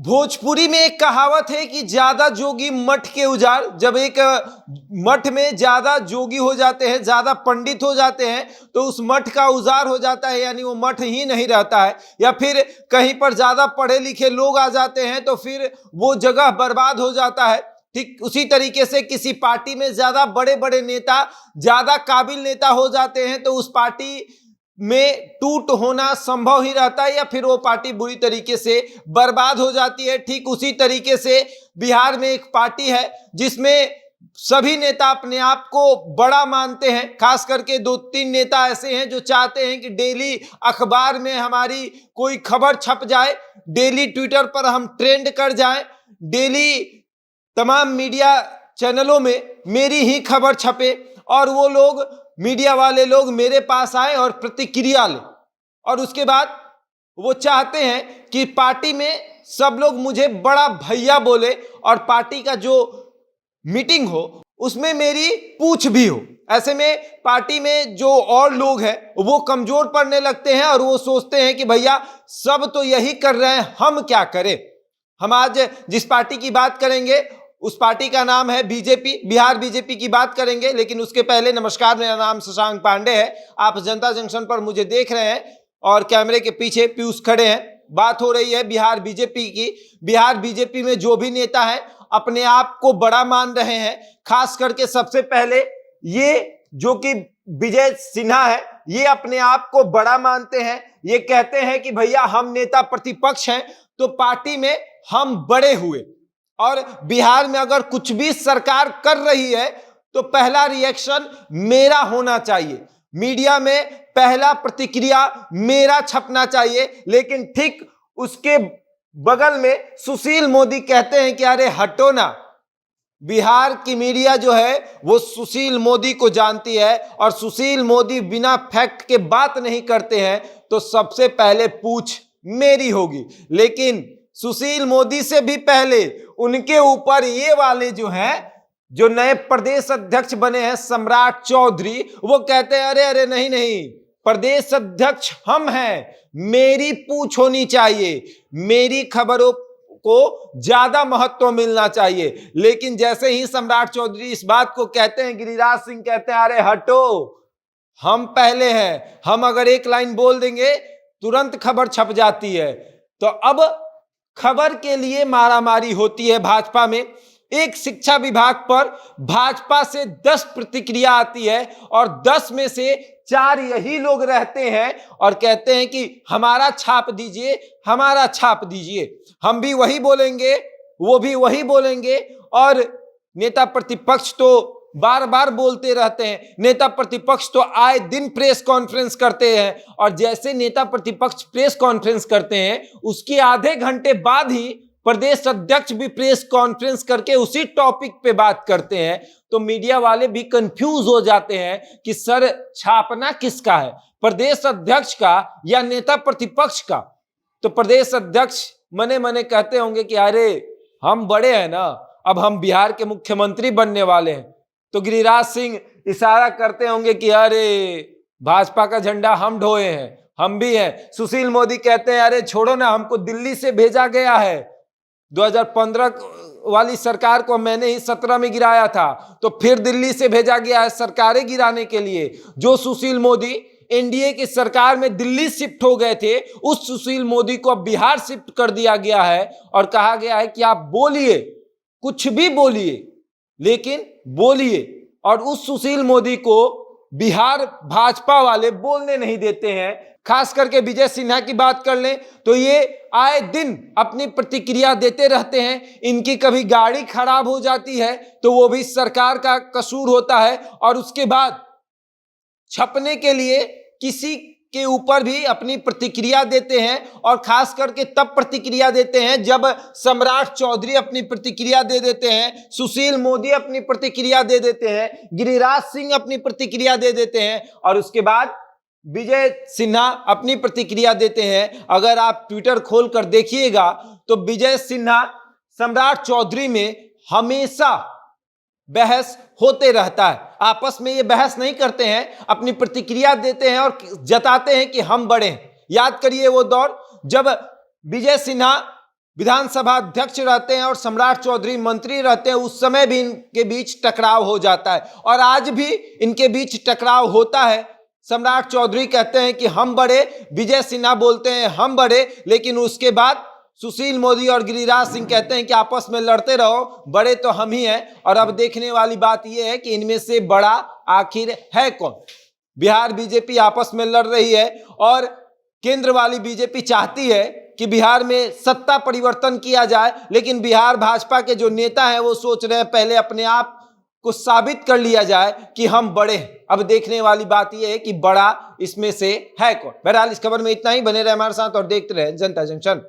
भोजपुरी में एक कहावत है कि ज्यादा जोगी मठ के उजाड़। जब एक मठ में ज्यादा जोगी हो जाते हैं, ज्यादा पंडित हो जाते हैं, तो उस मठ का उजाड़ हो जाता है, यानी वो मठ ही नहीं रहता है। या फिर कहीं पर ज्यादा पढ़े लिखे लोग आ जाते हैं तो फिर वो जगह बर्बाद हो जाता है। ठीक उसी तरीके से किसी पार्टी में ज्यादा बड़े बड़े नेता, ज्यादा काबिल नेता हो जाते हैं तो उस पार्टी में टूट होना संभव ही रहता है, या फिर वो पार्टी बुरी तरीके से बर्बाद हो जाती है। ठीक उसी तरीके से बिहार में एक पार्टी है जिसमें सभी नेता अपने आप को बड़ा मानते हैं। खास करके 2-3 नेता ऐसे हैं जो चाहते हैं कि डेली अखबार में हमारी कोई खबर छप जाए, डेली ट्विटर पर हम ट्रेंड कर जाएं, डेली तमाम मीडिया चैनलों में मेरी ही खबर छपे और वो लोग, मीडिया वाले लोग मेरे पास आए और प्रतिक्रिया ले। और उसके बाद वो चाहते हैं कि पार्टी में सब लोग मुझे बड़ा भैया बोले और पार्टी का जो मीटिंग हो उसमें मेरी पूछ भी हो। ऐसे में पार्टी में जो और लोग हैं वो कमजोर पड़ने लगते हैं और वो सोचते हैं कि भैया सब तो यही कर रहे हैं, हम क्या करें। हम आज जिस पार्टी की बात करेंगे उस पार्टी का नाम है बीजेपी। बिहार बीजेपी की बात करेंगे, लेकिन उसके पहले नमस्कार, मेरा नाम शशांक पांडे है। आप जनता जंक्शन पर मुझे देख रहे हैं और कैमरे के पीछे पीयूष खड़े हैं। बात हो रही है बिहार बीजेपी की। बिहार बीजेपी में जो भी नेता है अपने आप को बड़ा मान रहे हैं। खास करके सबसे पहले ये जो कि विजय सिन्हा है, ये अपने आप को बड़ा मानते हैं। ये कहते हैं कि भैया हम नेता प्रतिपक्ष हैं तो पार्टी में हम बड़े हुए, और बिहार में अगर कुछ भी सरकार कर रही है तो पहला रिएक्शन मेरा होना चाहिए, मीडिया में पहला प्रतिक्रिया मेरा छपना चाहिए। लेकिन ठीक उसके बगल में सुशील मोदी कहते हैं कि अरे हटो ना। बिहार की मीडिया जो है वो सुशील मोदी को जानती है और सुशील मोदी बिना फैक्ट के बात नहीं करते हैं, तो सबसे पहले पूछ मेरी होगी। लेकिन सुशील मोदी से भी पहले उनके ऊपर ये वाले जो हैं, जो नए प्रदेश अध्यक्ष बने हैं सम्राट चौधरी, वो कहते हैं अरे अरे नहीं नहीं, प्रदेश अध्यक्ष हम हैं, मेरी पूछ होनी चाहिए, मेरी खबरों को ज्यादा महत्व मिलना चाहिए। लेकिन जैसे ही सम्राट चौधरी इस बात को कहते हैं, गिरिराज सिंह कहते हैं अरे हटो, हम पहले हैं, हम अगर एक लाइन बोल देंगे तुरंत खबर छप जाती है। तो अब खबर के लिए मारामारी होती है भाजपा में। एक शिक्षा विभाग पर भाजपा से 10 प्रतिक्रिया आती है और 10 में से 4 यही लोग रहते हैं और कहते हैं कि हमारा छाप दीजिए, हमारा छाप दीजिए, हम भी वही बोलेंगे, वो भी वही बोलेंगे। और नेता प्रतिपक्ष तो बार बार बोलते रहते हैं, नेता प्रतिपक्ष तो आए दिन प्रेस कॉन्फ्रेंस करते हैं, और जैसे नेता प्रतिपक्ष प्रेस कॉन्फ्रेंस करते हैं उसके आधे घंटे बाद ही प्रदेश अध्यक्ष भी प्रेस कॉन्फ्रेंस करके उसी टॉपिक पे बात करते हैं। तो मीडिया वाले भी कंफ्यूज हो जाते हैं कि सर छापना किसका है, प्रदेश अध्यक्ष का या नेता प्रतिपक्ष का। तो प्रदेश अध्यक्ष मने मने कहते होंगे कि अरे हम बड़े हैं ना, अब हम बिहार के मुख्यमंत्री बनने वाले हैं। तो गिरिराज सिंह इशारा करते होंगे कि अरे भाजपा का झंडा हम ढोए हैं, हम भी हैं। सुशील मोदी कहते हैं अरे छोड़ो ना, हमको दिल्ली से भेजा गया है, 2015 वाली सरकार को मैंने ही 17 में गिराया था, तो फिर दिल्ली से भेजा गया है सरकारें गिराने के लिए। जो सुशील मोदी एनडीए की सरकार में दिल्ली शिफ्ट हो गए थे, उस सुशील मोदी को अब बिहार शिफ्ट कर दिया गया है और कहा गया है कि आप बोलिए, कुछ भी बोलिए, लेकिन बोलिए। और उस सुशील मोदी को बिहार भाजपा वाले बोलने नहीं देते हैं। खास करके विजय सिन्हा की बात कर लें तो ये आए दिन अपनी प्रतिक्रिया देते रहते हैं। इनकी कभी गाड़ी खराब हो जाती है तो वो भी सरकार का कसूर होता है, और उसके बाद छपने के लिए किसी के ऊपर भी अपनी प्रतिक्रिया देते हैं। और खास करके तब प्रतिक्रिया देते हैं जब सम्राट चौधरी अपनी प्रतिक्रिया दे देते हैं, सुशील मोदी अपनी प्रतिक्रिया दे देते हैं, गिरिराज सिंह अपनी प्रतिक्रिया दे देते हैं, और उसके बाद विजय सिन्हा अपनी प्रतिक्रिया देते हैं। अगर आप ट्विटर खोल कर देखिएगा तो विजय सिन्हा सम्राट चौधरी में हमेशा बहस होते रहता है। आपस में ये बहस नहीं करते हैं, अपनी प्रतिक्रिया देते हैं और जताते हैं कि हम बड़े हैं। याद करिए वो दौर जब विजय सिन्हा विधानसभा अध्यक्ष रहते हैं और सम्राट चौधरी मंत्री रहते हैं, उस समय भी इनके बीच टकराव हो जाता है और आज भी इनके बीच टकराव होता है। सम्राट चौधरी कहते हैं कि हम बड़े, विजय सिन्हा बोलते हैं हम बड़े, लेकिन उसके बाद सुशील मोदी और गिरिराज सिंह कहते हैं कि आपस में लड़ते रहो, बड़े तो हम ही हैं। और अब देखने वाली बात यह है कि इनमें से बड़ा आखिर है कौन। बिहार बीजेपी आपस में लड़ रही है और केंद्र वाली बीजेपी चाहती है कि बिहार में सत्ता परिवर्तन किया जाए, लेकिन बिहार भाजपा के जो नेता हैं वो सोच रहे हैं पहले अपने आप को साबित कर लिया जाए कि हम बड़े हैं। अब देखने वाली बात यह है कि बड़ा इसमें से है कौन। बहरहाल इस खबर में इतना ही। बने रहे हमारे साथ और देखते रहे जनता जंक्शन।